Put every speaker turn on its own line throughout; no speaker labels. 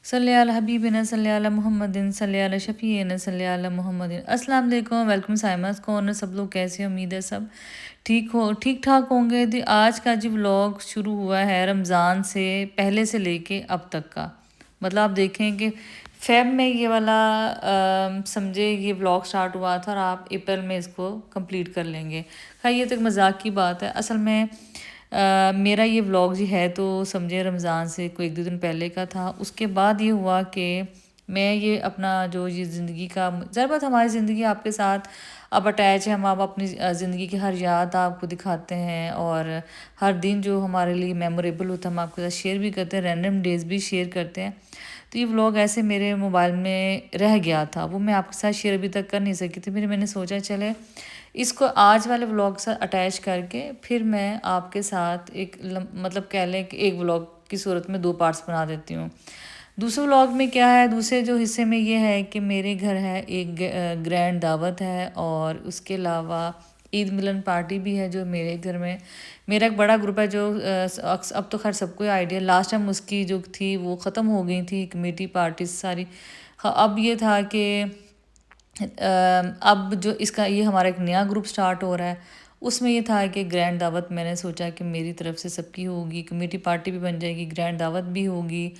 सल्ली अला हबीबिना सल्ली अला मुहम्मदिन सल्ली अला शफ़ीना सल्ली अला मुहम्मदिन। अस्सलाम वालेकुम, वेलकम साइमास कॉर्नर। सब लोग कैसे हैं? उम्मीद है सब ठीक ठाक होंगे। तो आज का जो व्लॉग शुरू हुआ है रमज़ान से पहले से लेके अब तक का, मतलब आप देखें कि फ़ेब में ये वाला समझे ये व्लॉग स्टार्ट हुआ था और आप अप्रैल में इसको कंप्लीट कर लेंगे। खैर ये तो एक मजाक की बात है। असल में मेरा ये व्लॉग जी है तो समझे रमज़ान से कोई 1-2 दिन पहले का था। उसके बाद ये हुआ कि मैं ये अपना जो ये ज़िंदगी का ज़रा बात, हमारी ज़िंदगी आपके साथ अब अटैच है। हम आप अपनी ज़िंदगी की हर याद आपको दिखाते हैं और हर दिन जो हमारे लिए मेमोरेबल होता है हम आपके साथ शेयर भी करते हैं, रैंडम डेज़ भी शेयर करते हैं। तो ये व्लॉग ऐसे मेरे मोबाइल में रह गया था, वो मैं आपके साथ शेयर अभी तक कर नहीं सकी थी। फिर मैंने सोचा चले इसको आज वाले व्लॉग से अटैच करके फिर मैं आपके साथ एक मतलब कह लें कि एक व्लॉग की सूरत में 2 पार्ट्स बना देती हूँ। दूसरे व्लॉग में क्या है, दूसरे जो हिस्से में ये है कि मेरे घर है एक ग्रैंड दावत है और उसके अलावा ईद मिलन पार्टी भी है जो मेरे घर में। मेरा एक बड़ा ग्रुप है जो अब तो खैर सबको आइडिया, लास्ट टाइम उसकी जो थी वो ख़त्म हो गई थी कमेटी पार्टीज सारी। हाँ, अब ये था कि अब जो इसका ये हमारा एक नया ग्रुप स्टार्ट हो रहा है, उसमें ये था कि ग्रैंड दावत मैंने सोचा कि मेरी तरफ से सबकी होगी, कमेटी पार्टी भी बन जाएगी, ग्रैंड दावत भी होगी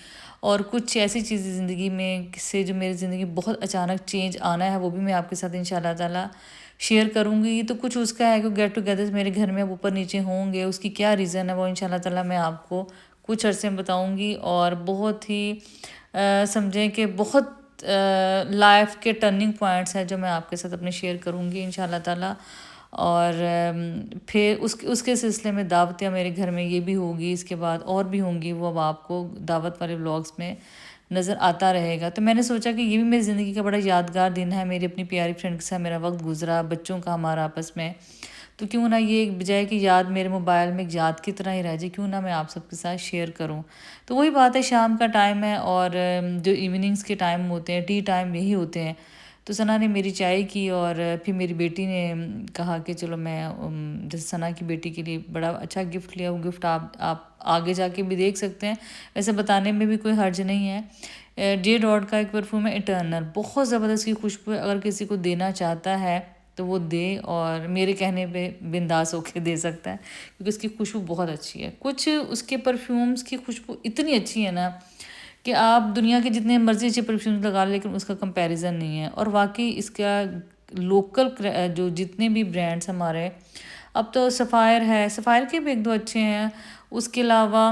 और कुछ ऐसी चीज़ें ज़िंदगी में से जो मेरी ज़िंदगी में बहुत अचानक चेंज आना है वो भी मैं आपके साथ इंशाल्लाह ताला शेयर करूँगी। तो कुछ उसका है कि गेट टुगेदर मेरे घर में अब ऊपर नीचे होंगे, उसकी क्या रीज़न है वो इंशाल्लाह ताला मैं आपको कुछ अरसे में बताऊँगी। और बहुत ही समझें कि बहुत लाइफ के टर्निंग पॉइंट्स हैं जो मैं आपके साथ अपने शेयर करूँगी इंशाल्लाह ताला। और फिर उसके सिलसिले में दावतें मेरे घर में ये भी होगी, इसके बाद और भी होंगी, वो अब आपको दावत वाले व्लॉग्स में नज़र आता रहेगा। तो मैंने सोचा कि ये भी मेरी ज़िंदगी का बड़ा यादगार दिन है, मेरी अपनी प्यारी फ्रेंड के साथ मेरा वक्त गुजरा, बच्चों का हमारा आपस में। तो क्यों ना ये एक बजाय कि याद मेरे मोबाइल में एक याद की तरह ही रह जाए, क्यों ना मैं आप सबके साथ शेयर करूं। तो वही बात है, शाम का टाइम है और जो इवनिंग्स के टाइम होते हैं, टी टाइम यही होते हैं। तो सना ने मेरी चाय की और फिर मेरी बेटी ने कहा कि चलो मैं जैसे सना की बेटी के लिए बड़ा अच्छा गिफ्ट लिया। वो गिफ्ट आप आगे जाके भी देख सकते हैं, वैसे बताने में भी कोई हर्ज नहीं है। जे डॉट का एक परफ्यूम है इटर्नल, बहुत ज़बरदस्त की खुशबू है। अगर किसी को देना चाहता है तो वो दे और मेरे कहने पे बिंदास होके दे सकता है, क्योंकि उसकी खुशबू बहुत अच्छी है। कुछ उसके परफ्यूम्स की खुशबू इतनी अच्छी है ना कि आप दुनिया के जितने मर्जी अच्छे परफ्यूम्स लगा लें लेकिन उसका कंपैरिजन नहीं है। और वाकई इसका लोकल जो जितने भी ब्रांड्स हमारे, अब तो सफ़ायर है, सफ़ायर के भी 1-2 अच्छे हैं। उसके अलावा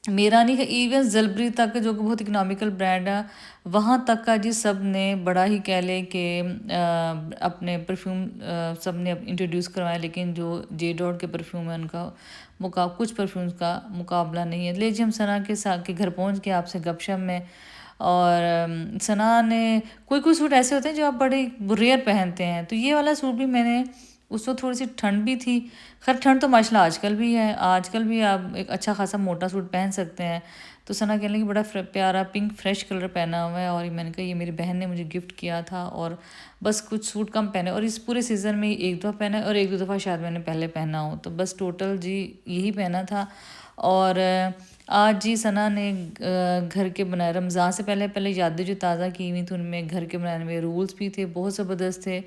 मेरा नहीं है, इवन जलबरी तक जो कि बहुत इकनॉमिकल ब्रांड है, वहाँ तक का जी सब ने बड़ा ही कह लें कि अपने परफ्यूम सब ने इंट्रोड्यूस करवाया। लेकिन जो जे डॉट के परफ्यूम है उनका कुछ परफ्यूम्स का मुकाबला नहीं है। ले जी हम सना के साथ के घर पहुँच के आपसे गपशप में, और सना ने कोई सूट ऐसे होते हैं जो आप बड़े रेयर पहनते हैं। तो ये वाला सूट भी मैंने, उस वक्त थोड़ी सी ठंड भी थी, खैर ठंड तो माशाल्लाह आजकल भी है, आजकल भी आप एक अच्छा खासा मोटा सूट पहन सकते हैं। तो सना कहने लगी बड़ा प्यारा पिंक फ्रेश कलर पहना हुआ है, और मैंने कहा ये मेरी बहन ने मुझे गिफ्ट किया था और बस कुछ सूट कम पहने, और इस पूरे सीज़न में 1 दफ़ा पहना और 1-2 दफ़ा शायद मैंने पहले पहना हो, तो बस टोटल जी यही पहना था। और आज जी सना ने घर के बनाए, रमज़ान से पहले पहले यादें जो ताज़ा की हुई थी उनमें घर के बनाने में रूल्स भी थे, बहुत ज़बरदस्त थे,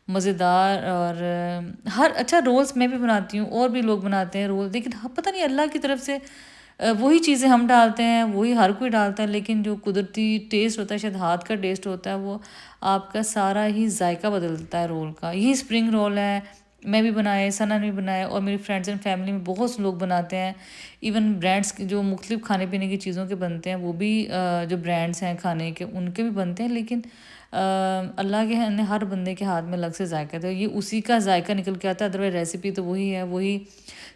मज़ेदार। और हर अच्छा रोल्स मैं भी बनाती हूँ और भी लोग बनाते हैं रोल, लेकिन हाँ पता नहीं अल्लाह की तरफ से वही चीज़ें हम डालते हैं, वही हर कोई डालता है, लेकिन जो कुदरती टेस्ट होता है, शायद हाथ का टेस्ट होता है, वो आपका सारा ही जायका बदल देता है रोल का। यही स्प्रिंग रोल है, मैं भी बनाए, सना ने भी बनाए, और मेरी फ्रेंड्स एंड फैमिली में बहुत से लोग बनाते हैं। इवन ब्रांड्स के जो मुख्तलिफ खाने पीने की चीज़ों के बनते हैं वो भी जो ब्रांड्स हैं खाने के उनके भी बनते हैं, लेकिन अल्लाह के ने हर बंदे के हाथ में अलग से जायका था, ये उसी का जायका निकल के आता है। अदरवाइज रेसिपी तो वही है, वही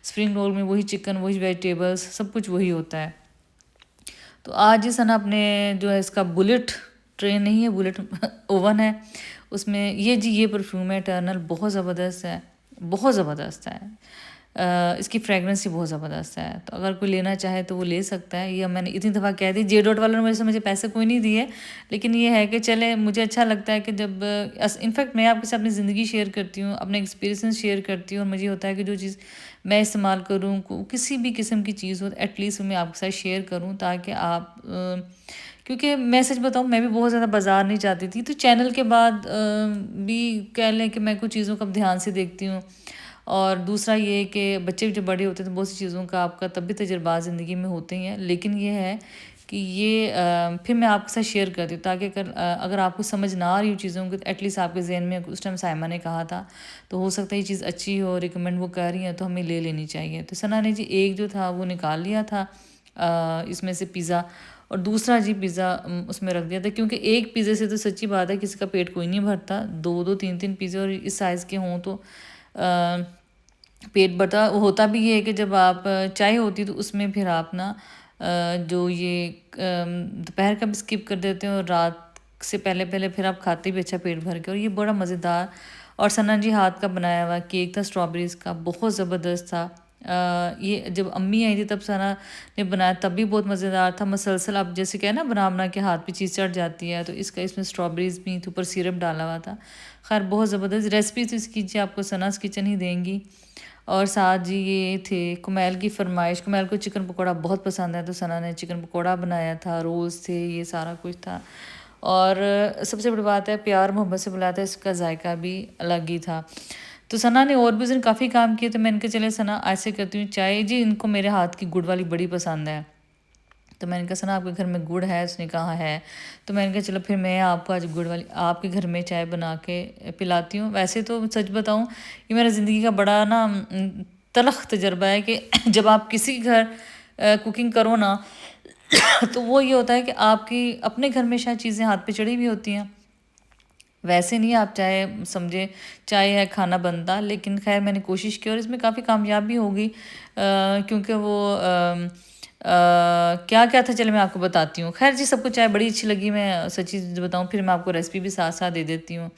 स्प्रिंग रोल में वही चिकन, वही वेजिटेबल्स, सब कुछ वही होता है। तो आज ही सना अपने जो है इसका बुलेट ट्रेन नहीं है, बुलेट ओवन है, उसमें ये परफ्यूम है टर्नल, बहुत ज़बरदस्त है, बहुत ज़बरदस्त है। इसकी फ्रेगरेंस ही बहुत ज़बरदस्त है, तो अगर कोई लेना चाहे तो वो ले सकता है। ये मैंने इतनी दफ़ा कह दी, जे डॉट वालों ने मुझे पैसे कोई नहीं दिए, लेकिन ये है कि चले मुझे अच्छा लगता है कि जब इनफैक्ट मैं आपके साथ अपनी ज़िंदगी शेयर करती हूँ, अपने एक्सपीरियंस शेयर करती हूँ, और मुझे होता है कि जो चीज़ मैं इस्तेमाल करूँ, किसी भी किस्म की चीज़ हो एटलीस्ट मैं आपके साथ शेयर करूँ, ताकि आप क्योंकि मैं सच बताऊँ, मैं भी बहुत ज़्यादा बाज़ार नहीं जाती थी, तो चैनल के बाद भी कह लें कि मैं कुछ चीज़ों को अब ध्यान से देखती हूँ। और दूसरा ये कि बच्चे जब बड़े होते हैं तो बहुत सी चीज़ों का आपका तब भी तजुर्बा ज़िंदगी में होते ही हैं, लेकिन ये है कि ये फिर मैं आपके साथ शेयर करती हूँ, ताकि अगर आपको समझ ना आ रही हो चीज़ों की, तो एटलीस्ट आपके जहन में उस टाइम साइमा ने कहा था, तो हो सकता है ये चीज़ अच्छी हो, रिकमेंड वो कर रही हैं तो हमें ले लेनी चाहिए। तो सना ने जी एक जो था वो निकाल लिया था इसमें से पिज़्ज़ा, और दूसरा जी पिज़्ज़ा उसमें रख दिया था, क्योंकि एक पिज़्ज़े से तो सच्ची बात है किसी का पेट कोई नहीं भरता, दो दो तीन तीन पिज़्ज़े और इस साइज़ के हों तो पेट भरता होता भी ये है कि जब आप चाय होती तो उसमें फिर आप ना जो ये दोपहर का भी स्किप कर देते हो और रात से पहले पहले फिर आप खाते भी अच्छा पेट भर के, और ये बड़ा मज़ेदार और सना जी हाथ का बनाया हुआ केक था स्ट्रॉबेरीज़ का, बहुत ज़बरदस्त था। ये जब अम्मी आई थी तब सना ने बनाया, तब भी बहुत मज़ेदार था। मसलसल आप जैसे क्या है ना, बना बना के हाथ पे चीज़ चढ़ जाती है, तो इसका इसमें स्ट्रॉबेरीज़ भी थी, ऊपर सिरप डाला हुआ था। खैर बहुत ज़बरदस्त रेसिपी तो इसकी जी आपको सनास किचन ही देंगी। और साथ जी ये थे कुमैल की फरमाइश, कुमैल को चिकन पकौड़ा बहुत पसंद है, तो सना ने चिकन पकौड़ा बनाया था, रोल्स थे, ये सारा कुछ था। और सबसे बड़ी बात है, प्यार मोहब्बत से बुलाया था, इसका जायका भी अलग ही था। तो सना ने और भी उस दिन काफ़ी काम किए, तो मैंने कहा चले सना ऐसे करती हूँ, चाय जी इनको मेरे हाथ की गुड़ वाली बड़ी पसंद है। तो मैंने कहा सना आपके घर में गुड़ है? उसने कहा है। तो मैंने कहा चलो फिर मैं आपको आज गुड़ वाली आपके घर में चाय बना के पिलाती हूँ। वैसे तो सच बताऊँ, ये मेरा ज़िंदगी का बड़ा ना तलख़ तजर्बा है कि जब आप किसी के घर कुकिंग करो ना तो वो ये होता है कि आपकी अपने घर में शायद चीज़ें हाथ पे चढ़ी हुई होती हैं, वैसे नहीं आप चाहे समझे चाय है खाना बनता, लेकिन खैर मैंने कोशिश की और इसमें काफ़ी कामयाब भी हो गई, क्योंकि वो क्या क्या था चलो मैं आपको बताती हूँ। खैर जी सबको चाय बड़ी अच्छी लगी, मैं सच्ची बताऊँ फिर मैं आपको रेसिपी भी साथ साथ दे देती हूँ।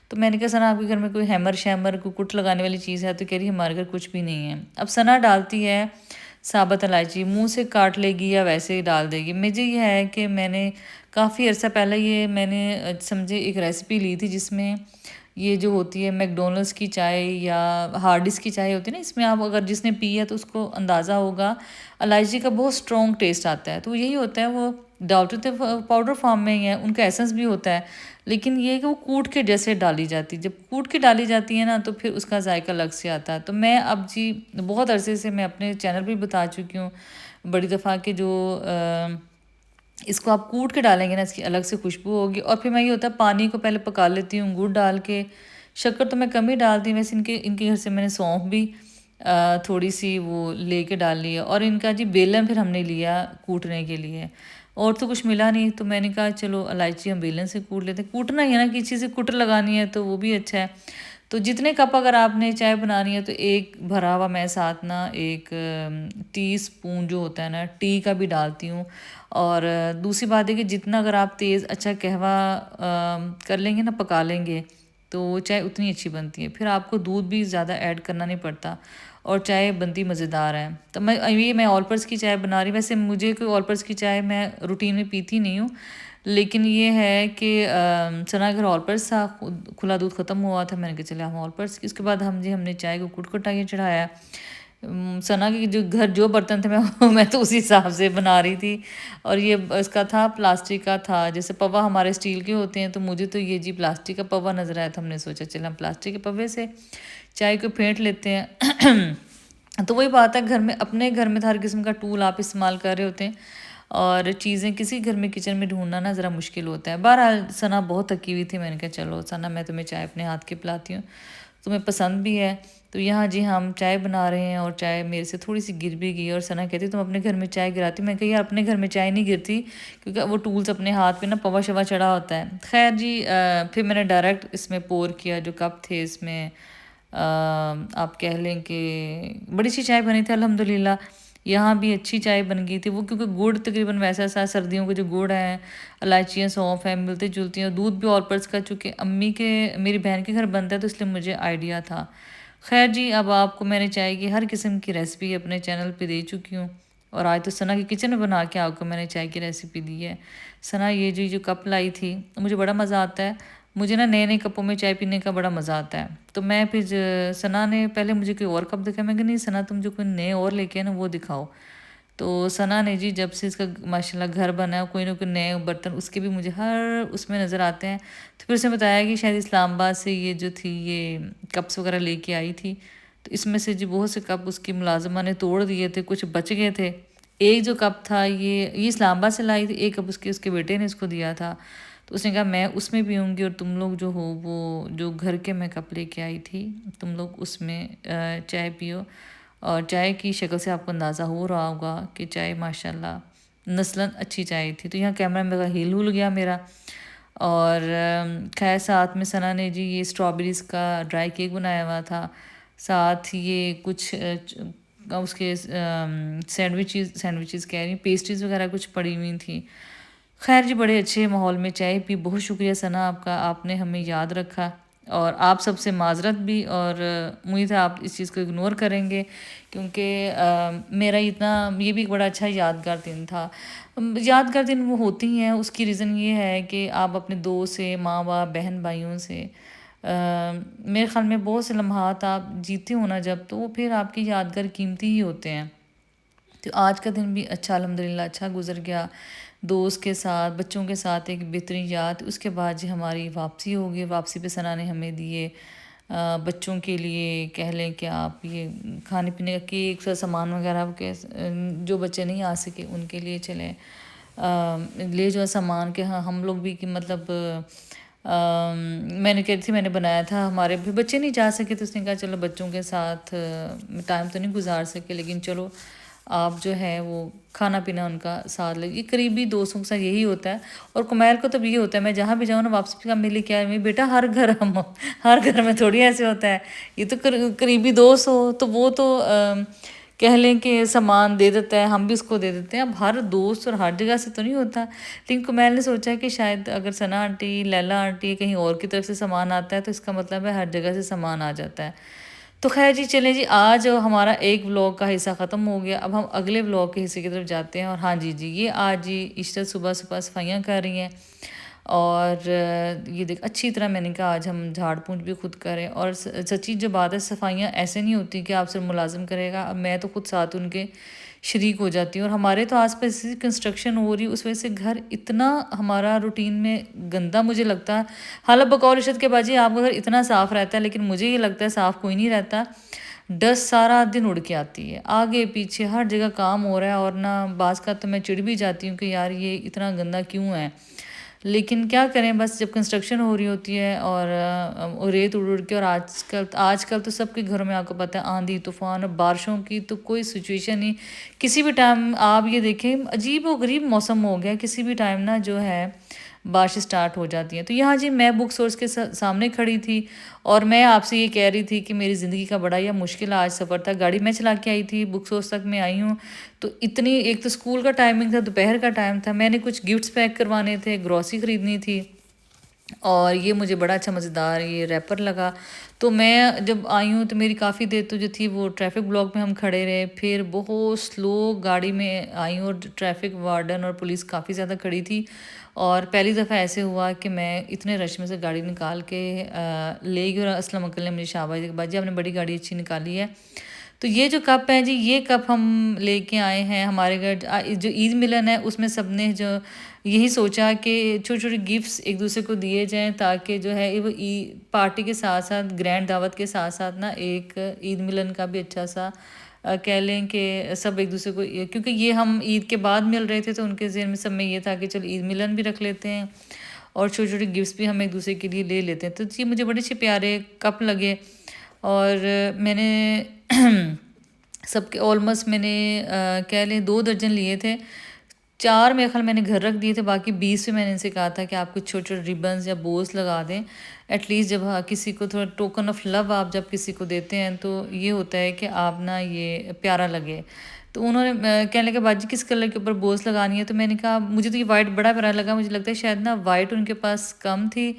तो मैंने कहा सना आपके घर में कोई हैमर शैमर कोई कुट लगाने वाली चीज़ है? तो कह रही हमारे घर कुछ भी नहीं है। अब सना डालती है साबुत इलायची, मुंह से काट लेगी या वैसे ही डाल देगी। मुझे ये है कि मैंने काफ़ी अर्सा पहले ये मैंने समझे एक रेसिपी ली थी, जिसमें ये जो होती है मैकडोनल्ड्स की चाय या हार्डिस की चाय होती है ना, इसमें आप अगर जिसने पी है तो उसको अंदाज़ा होगा इलायची का बहुत स्ट्रॉन्ग टेस्ट आता है। तो यही होता है, वो डालते थे पाउडर फॉर्म में ही है, उनका एसेंस भी होता है, लेकिन ये है कि वो कूट के जैसे डाली जाती है। जब कूट के डाली जाती है ना तो फिर उसका जायका अलग से आता है। तो मैं अब जी बहुत अरसे से मैं अपने चैनल पर भी बता चुकी हूँ बड़ी दफ़ा कि जो इसको आप कूट के डालेंगे ना, इसकी अलग से खुशबू होगी। और फिर मैं ये होता है पानी को पहले पका लेती हूँ गुड़ डाल के, शक्कर तो मैं कम ही डालती हूँ। वैसे इनके इनके घर से मैंने सौंफ भी थोड़ी सी वो लेके डाल लिया, और इनका जी बेलन फिर हमने लिया कूटने के लिए, और तो कुछ मिला नहीं, तो मैंने कहा चलो इलायची हम बेलन से कूट लेते हैं। कूटना ही है ना, किसी से कुटर लगानी है तो वो भी अच्छा है। तो जितने कप अगर आपने चाय बनानी है तो एक भरा हुआ मैं साथ ना एक टीस्पून जो होता है ना टी का भी डालती हूँ। और दूसरी बात है कि जितना अगर आप तेज़ अच्छा कहवा कर लेंगे ना, पका लेंगे, तो चाय उतनी अच्छी बनती है। फिर आपको दूध भी ज़्यादा ऐड करना नहीं पड़ता और चाय बनती मज़ेदार है। तो मैं ऑल पर्स की चाय बना रही, वैसे मुझे कोई ऑल पर्स की चाय मैं रूटीन में पीती नहीं हूँ, लेकिन ये है कि सना घर ऑल पर्स था, खुला दूध ख़त्म हुआ था, मैंने कहा चले हम ऑल पर्स की। उसके बाद हमने चाय को कुटकुटाइए चढ़ाया। सना के जो घर जो बर्तन थे मैं तो उसी हिसाब से बना रही थी। और ये इसका था प्लास्टिक का था, जैसे पवा हमारे स्टील के होते हैं, तो मुझे तो ये जी प्लास्टिक का पवा नज़र आया था। हमने सोचा चल हम प्लास्टिक के पवे से चाय को फेंट लेते हैं। तो वही बात है, घर में अपने घर में तो हर किस्म का टूल आप इस्तेमाल कर रहे होते हैं, और चीज़ें किसी घर में किचन में ढूंढना ना ज़रा मुश्किल होता है। बहरहाल सना बहुत थकी हुई थी, मैंने कहा चलो सना मैं तुम्हें चाय अपने हाथ की पिलाती हूँ, तुम्हें पसंद भी है। तो यहाँ जी हम चाय बना रहे हैं, और चाय मेरे से थोड़ी सी गिर भी गई, और सना कहती तुम अपने घर में चाय गिराती। मैं कही यार अपने घर में चाय नहीं गिरती, क्योंकि वो टूल्स अपने हाथ पे ना पवा शवा चढ़ा होता है। खैर जी फिर मैंने डायरेक्ट इसमें पोर किया, जो कप थे इसमें आप कह लें कि बड़ी सी चाय बनी थी अल्हम्दुलिल्लाह। यहाँ भी अच्छी चाय बन गई थी, वो क्योंकि गुड़ तकरीबन वैसा सा सर्दियों के जो गुड़ है, इलायचियाँ सौंफ है, मिलती जुलती हैं, और दूध भी ऑल पर्स का चूँकि अम्मी के मेरी बहन के घर बनता है तो इसलिए मुझे आइडिया था। खैर जी अब आपको मैंने चाय की हर किस्म की रेसिपी अपने चैनल पे दे चुकी हूँ, और आज तो सना की किचन में बना के आपको मैंने चाय की रेसिपी दी है। सना ये जो कप लाई थी, मुझे बड़ा मज़ा आता है, मुझे ना नए नए कपों में चाय पीने का बड़ा मज़ा आता है। तो मैं फिर सना ने पहले मुझे कोई और कप दिखाया, मैं कहा नहीं सना तुम जो कोई नए और लेके आए ना वो दिखाओ। तो सना ने जी जब से इसका माशाल्लाह घर बना है, कोई ना कोई नए बर्तन उसके भी मुझे हर उसमें नज़र आते हैं। तो फिर उसने बताया कि शायद इस्लामाबाद से ये जो थी ये कप्स वगैरह लेके आई थी, तो इसमें से जी बहुत से कप उसकी मुलाजिमा ने तोड़ दिए थे, कुछ बच गए थे। एक जो कप था ये इस्लामाबाद से लाई थी, एक कप उसके बेटे ने इसको दिया था। तो उसने कहा मैं उसमें पीऊँगी और तुम लोग जो हो वो जो घर के मैं कप लेके आई थी, तुम लोग उसमें चाय पियो। और चाय की शक्ल से आपको अंदाज़ा हो रहा होगा कि चाय माशाल्लाह नस्लन अच्छी चाय थी। तो यहाँ कैमरा मेरा हिल हुल गया मेरा। और खैर साथ में सना ने जी ये स्ट्रॉबेरीज़ का ड्राई केक बनाया हुआ था, साथ ये कुछ उसके सैंडविचेस कह रही पेस्ट्रीज़ वगैरह कुछ पड़ी हुई थी। खैर जी बड़े अच्छे माहौल में चाय पी। बहुत शुक्रिया सना आपका, आपने हमें याद रखा। और आप सबसे माजरत भी, और उम्मीद है आप इस चीज़ को इग्नोर करेंगे क्योंकि मेरा इतना ये भी एक बड़ा अच्छा यादगार दिन था। यादगार दिन वो होती हैं, उसकी रीज़न ये है कि आप अपने दोस्त से, माँ बाप, बहन भाइयों से मेरे ख़्याल में बहुत से लम्हात आप जीते हो ना जब, तो वो फिर आपके यादगार कीमती ही होते हैं। तो आज का दिन भी अच्छा अल्हम्दुलिल्लाह अच्छा गुजर गया, दोस्त के साथ, बच्चों के साथ एक बेहतरीन याद। उसके बाद जी हमारी वापसी हो गई। वापसी पे सना ने हमें दिए बच्चों के लिए कह लें कि आप ये खाने पीने का केक सा सामान वगैरह के जो बच्चे नहीं आ सके उनके लिए चले ले जो सामान के। हाँ हम लोग भी कि मतलब मैंने कह रही थी मैंने बनाया था, हमारे भी बच्चे नहीं जा सके तो उसने कहा चलो बच्चों के साथ टाइम तो नहीं गुजार सके लेकिन चलो आप जो है वो खाना पीना उनका साथ लगे। करीबी दोस्तों के साथ यही होता है। और कुमैल को तो ये होता है, मैं जहाँ भी जाऊँ ना वापसी का मिले क्या मेरी बेटा हर घर हम हर घर में थोड़ी ऐसे होता है। ये तो करीबी दोस्त हो तो वो तो कह लें कि सामान दे देता है, हम भी उसको दे देते हैं। अब हर दोस्त और हर जगह से तो नहीं होता, लेकिन कुमैल ने सोचा कि शायद अगर सना आंटी, लैला आंटी कहीं और की तरफ से सामान आता है तो इसका मतलब है हर जगह से सामान आ जाता है। तो खैर जी चलें जी, आज हमारा एक व्लॉग का हिस्सा ख़त्म हो गया। अब हम अगले व्लॉग के हिस्से की तरफ जाते हैं। और हाँ जी ये आज जी इशरत सुबह सुबह सफाइयाँ कर रही हैं और ये देख अच्छी तरह मैंने कहा आज हम झाड़ पूंछ भी खुद करें। और सच्ची जो बात है सफाइयाँ ऐसे नहीं होती कि आप सिर्फ मुलाजिम करेगा, अब मैं तो खुद साथ उनके शरीक हो जाती हूँ। और हमारे तो आस पास कंस्ट्रक्शन हो रही, उस वजह से घर इतना हमारा रूटीन में गंदा मुझे लगता है। हालांकि बकौल इशरत के बाजी आपका घर इतना साफ़ रहता है, लेकिन मुझे ये लगता है साफ़ कोई नहीं रहता। डस्ट सारा दिन उड़ के आती है, आगे पीछे हर जगह काम हो रहा है। और ना बाज़ का तो मैं चिढ़ भी जाती हूँ कि यार ये इतना गंदा क्यों है, लेकिन क्या करें बस जब कंस्ट्रक्शन हो रही होती है और रेत उड़ उड़ के। और आजकल तो सबके घरों में आपको पता है आंधी तूफान और बारिशों की तो कोई सिचुएशन नहीं। किसी भी टाइम आप ये देखें अजीब व गरीब मौसम हो गया, किसी भी टाइम ना जो है बारिश स्टार्ट हो जाती हैं। तो यहाँ जी मैं बुक सोर्स के सामने खड़ी थी और मैं आपसे ये कह रही थी कि मेरी ज़िंदगी का बड़ा या मुश्किल आज सफ़र था। गाड़ी मैं चला के आई थी, बुक सोर्स तक मैं आई हूँ तो इतनी, एक तो स्कूल का टाइमिंग था, दोपहर का टाइम था, मैंने कुछ गिफ्ट्स पैक करवाने थे, ग्रॉसरी ख़रीदनी थी और ये मुझे बड़ा अच्छा मज़ेदार ये रैपर लगा। तो मैं जब आई हूँ तो मेरी काफ़ी देर तो जो थी वो ट्रैफिक ब्लॉक में हम खड़े रहे, फिर बहुत स्लो गाड़ी में आई हूँ और ट्रैफिक वार्डन और पुलिस काफ़ी ज़्यादा खड़ी थी। और पहली दफ़ा ऐसे हुआ कि मैं इतने रश में से गाड़ी निकाल के ले गई और असलम अंकल ने मुझे शाबाश के बाद जी आपने बड़ी गाड़ी अच्छी निकाली है। तो ये जो कप है जी ये कप हम लेके आए हैं हमारे घर। जो ईद मिलन है उसमें सब ने जो यही सोचा कि छोटे छोटे गिफ्ट्स एक दूसरे को दिए जाएं ताकि जो है वो पार्टी के साथ साथ ग्रैंड दावत के साथ साथ ना एक ईद मिलन का भी अच्छा सा कह लें कि सब एक दूसरे को, क्योंकि ये हम ईद के बाद मिल रहे थे तो उनके ज़हन में सब में ये था कि चलो ईद मिलन भी रख लेते हैं और छोटे छोटे गिफ्ट्स भी हम एक दूसरे के लिए ले लेते हैं। तो ये मुझे बड़े अच्छे प्यारे कप लगे और मैंने सबके ऑलमोस्ट मैंने कह लें 2 दर्जन लिए थे। 4 मेरे ख्याल मैंने घर रख दिए थे, बाकी 20 में मैंने इनसे कहा था कि आप कुछ छोटे छोटे रिबन्स या बोस लगा दें। एटलीस्ट जब किसी को थोड़ा टोकन ऑफ लव आप जब किसी को देते हैं तो ये होता है कि आप ना ये प्यारा लगे। तो उन्होंने कहने लगे बाजी किस कलर के ऊपर बोस लगानी है, तो मैंने कहा मुझे तो ये वाइट बड़ा प्यारा लगा, मुझे लगता है शायद ना वाइट उनके पास कम थी।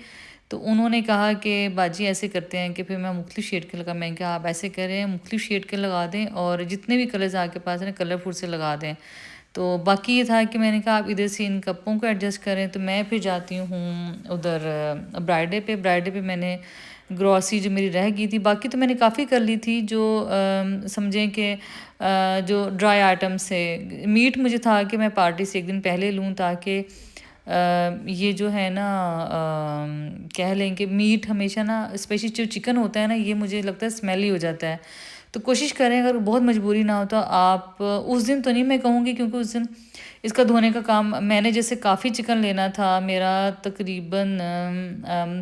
तो उन्होंने कहा कि बाजी ऐसे करते हैं कि फिर मैं मुख्तलिफ शेड के लगा, मैं कहा आप ऐसे करें मुख्तलिफ शेड के लगा दें और जितने भी कलर्स आपके पास हैं कलरफुल से लगा दें। तो बाकी ये था कि मैंने कहा आप इधर से इन कपों को एडजस्ट करें। तो मैं फिर जाती हूँ उधर ब्राइडे पे मैंने ग्रॉसरी जो मेरी रह गई थी। बाकी तो मैंने काफ़ी कर ली थी, जो समझें कि जो ड्राई आइटम्स है। मीट मुझे था कि मैं पार्टी से एक दिन पहले लूँ, ताकि ये जो है ना कह लें कि मीट हमेशा ना, स्पेशली जो चिकन होता है ना, ये मुझे लगता है स्मेली हो जाता है। तो कोशिश करें, अगर बहुत मजबूरी ना हो तो आप उस दिन तो नहीं मैं कहूँगी, क्योंकि उस दिन इसका धोने का काम मैंने, जैसे काफ़ी चिकन लेना था मेरा, तकरीबन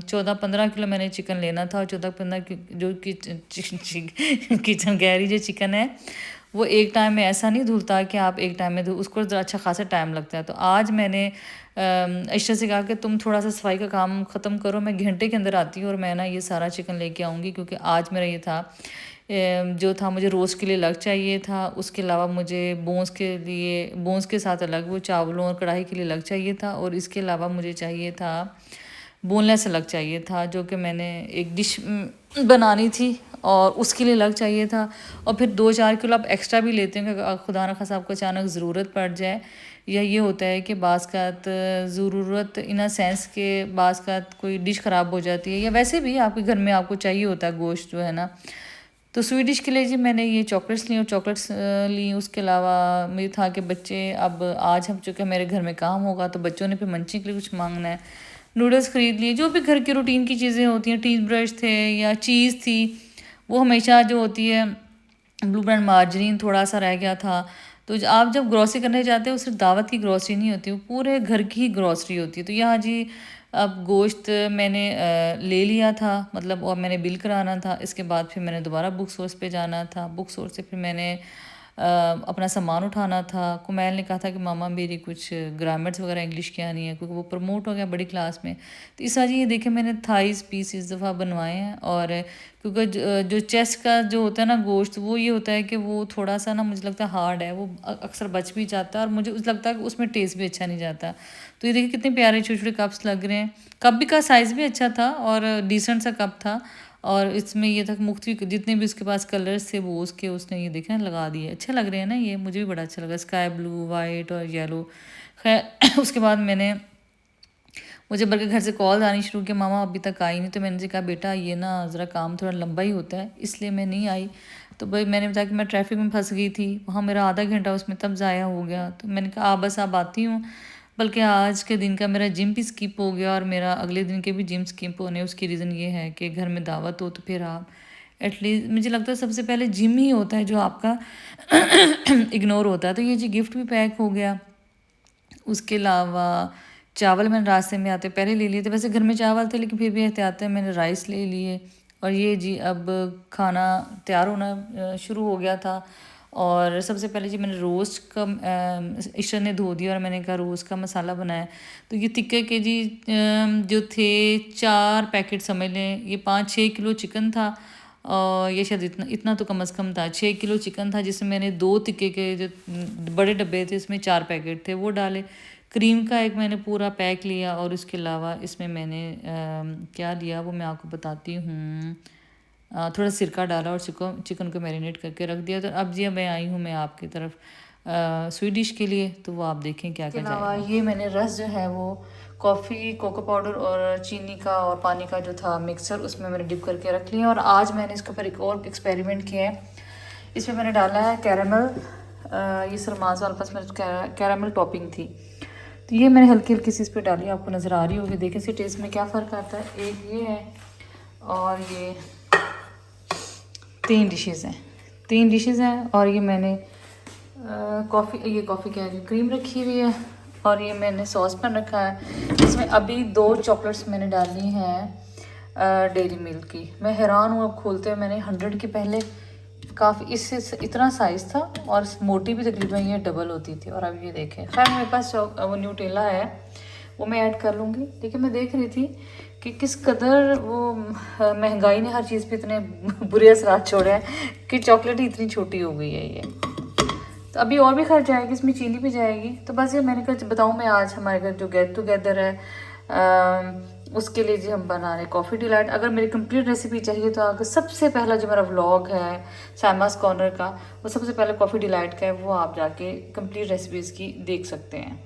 14-15 किलो मैंने चिकन लेना था। और 14-15 जो किचन कह रही जो चिकन है, वो एक टाइम में ऐसा नहीं धुलता कि आप एक टाइम में धो, उसको अच्छा खासा टाइम लगता है। तो आज मैंने इशा से कहा कि तुम थोड़ा सा सफाई का काम ख़त्म करो, मैं घंटे के अंदर आती हूँ और मैं ना ये सारा चिकन लेके आऊँगी। क्योंकि आज मेरा ये था, जो था मुझे रोस्ट के लिए अलग चाहिए था, उसके अलावा मुझे बोन्स के लिए, बोन्स के साथ अलग वो चावलों और कढ़ाई के लिए अलग चाहिए था, और इसके अलावा मुझे चाहिए था बोनलेस अलग चाहिए था, जो कि मैंने एक डिश बनानी थी और उसके लिए अलग चाहिए था। और फिर 2-4 किलो आप एक्स्ट्रा भी लेते हैं कि खुदा न खासा आपको अचानक ज़रूरत पड़ जाए, या ये होता है कि बाज़ ज़रूरत इन अ सेंस के बाज़ कोई डिश ख़राब हो जाती है, या वैसे भी आपके घर में आपको चाहिए होता है गोश्त जो है ना। तो स्वीट डिश के लिए जी मैंने ये चॉकलेट्स ली, और चॉकलेट्स ली। उसके अलावा मुझे था कि बच्चे, अब आज हम चूँकि मेरे घर में काम होगा तो बच्चों ने फिर मंचिंग के लिए कुछ मांगना है, नूडल्स ख़रीद लिए। जो भी घर की रूटीन की चीज़ें होती हैं, टीथ ब्रश थे या चीज़ थी, वो हमेशा जो होती है, ब्लू ब्रांड मार्जरीन थोड़ा सा रह गया था। तो आप जब ग्रॉसरी करने जाते हो, सिर्फ दावत की ग्रॉसरी नहीं होती, वो पूरे घर की ही ग्रॉसरी होती है। तो यहाँ जी अब गोश्त मैंने ले लिया था, मतलब, और मैंने बिल कराना था। इसके बाद फिर मैंने दोबारा बुक सोर्स पे जाना था। बुक सोर्स से फिर मैंने अपना सामान उठाना था। कुमैल ने कहा था कि मामा मेरी कुछ ग्रामर्स वगैरह इंग्लिश की आनी है, क्योंकि वो प्रमोट हो गया बड़ी क्लास में। तो इस जी ये देखे मैंने थाइस पीस इस दफ़ा बनवाए हैं। और क्योंकि जो चेस्ट का जो होता है ना गोश्त, वो ये होता है कि वो थोड़ा सा ना, मुझे लगता है हार्ड है, वो अक्सर बच भी जाता है, और मुझे लगता है कि उसमें टेस्ट भी अच्छा नहीं जाता। तो ये देखिए कितने प्यारे छोटे छोटे कप्स लग रहे हैं। कप भी का साइज़ भी अच्छा था और डिसेंट सा कप था। और इसमें ये था मुख्तलिफ जितने भी उसके पास कलर्स थे वो उसके उसने ये देखे ना लगा दिए। अच्छे लग रहे हैं ना, ये मुझे भी बड़ा अच्छा लगा, स्काई ब्लू, वाइट और येलो। खैर उसके बाद मुझे बल्कि घर से कॉल आनी शुरू की, मामा अभी तक आई नहीं। तो मैंने कहा बेटा ये ना ज़रा काम थोड़ा लंबा ही होता है, इसलिए मैं नहीं आई। तो भाई मैंने बताया कि मैं ट्रैफिक में फंस गई थी, वहाँ मेरा आधा घंटा उसमें तब ज़ाया हो गया। तो मैंने कहा बस अब आती हूँ। बल्कि आज के दिन का मेरा जिम भी स्किप हो गया, और मेरा अगले दिन के भी जिम स्किप होने, उसकी रीज़न ये है कि घर में दावत हो तो फिर आप एटलीस्ट, मुझे लगता है सबसे पहले जिम ही होता है जो आपका इग्नोर होता है। तो ये जी गिफ्ट भी पैक हो गया। उसके अलावा चावल मैंने रास्ते में आते पहले ले लिए थे, वैसे घर में चावल थे लेकिन फिर भी एहतियात मैंने राइस ले लिए। और ये जी अब खाना तैयार होना शुरू हो गया था। और सबसे पहले जी मैंने रोस्ट का ईशा ने धो दिया और मैंने कहा रोस्ट का मसाला बनाया। तो ये टिक्के के जी जो थे 4 पैकेट समझ लें, ये 5-6 किलो चिकन था। और ये शायद इतना इतना तो कम अज़ कम था, 6 किलो चिकन था, जिसमें मैंने 2 टिक्के के जो बड़े डब्बे थे उसमें 4 पैकेट थे वो डाले। क्रीम का एक मैंने पूरा पैक लिया, और उसके अलावा इसमें मैंने क्या लिया वो मैं आपको बताती हूँ। थोड़ा सिरका डाला और चिकन को मैरिनेट करके रख दिया। तो अब जी मैं आई हूँ मैं आपकी तरफ स्वीट डिश के लिए, तो वो आप देखें क्या क्या जाएगा। ये मैंने रस जो है वो कॉफ़ी, कोको पाउडर और चीनी का और पानी का जो था मिक्सर, उसमें मैंने डिप करके रख लिया। और आज मैंने इसके ऊपर एक और एक्सपेरिमेंट किया है। इसमें मैंने डाला है कैरामल, ये सलमान वाले पास मेरे कैरामल टॉपिंग थी, तो ये मैंने हल्की हल्की सी इस पर डाली, आपको नज़र आ रही होगी। देखें इसके टेस्ट में क्या फ़र्क आता है। एक ये है और ये 3 डिशेज़ हैं। और ये मैंने कॉफ़ी क्या है क्रीम रखी हुई है, और ये मैंने सॉस पैन रखा है। इसमें अभी 2 चॉकलेट्स मैंने डाली हैं डेयरी मिल्क की। मैं हैरान हूँ, अब खोलते हुए मैंने 100 के पहले काफ़ी इससे इतना साइज़ था, और मोटी भी तकरीबन ये डबल होती थी। और अब ये देखें, खैर मेरे पास वो न्यूटेला है, वो मैं ऐड कर लूँगी। लेकिन मैं देख रही थी कि किस कदर वो महंगाई ने हर चीज़ पे इतने बुरे असरात छोड़े हैं कि चॉकलेट ही इतनी छोटी हो गई है ये। तो अभी और भी खर्च जाएगी, इसमें चीनी भी जाएगी। तो बस ये मैंने कहा बताऊँ मैं आज हमारे घर जो गेट टुगेदर है उसके लिए जी हम बना रहे कॉफ़ी डिलाइट। अगर मेरी कंप्लीट रेसिपी चाहिए तो अगर सबसे पहला जो मेरा व्लॉग है साइमास कॉर्नर का, वो सबसे पहले कॉफ़ी डिलाइट का है, वो आप जाके कंप्लीट रेसिपीज़ की देख सकते हैं।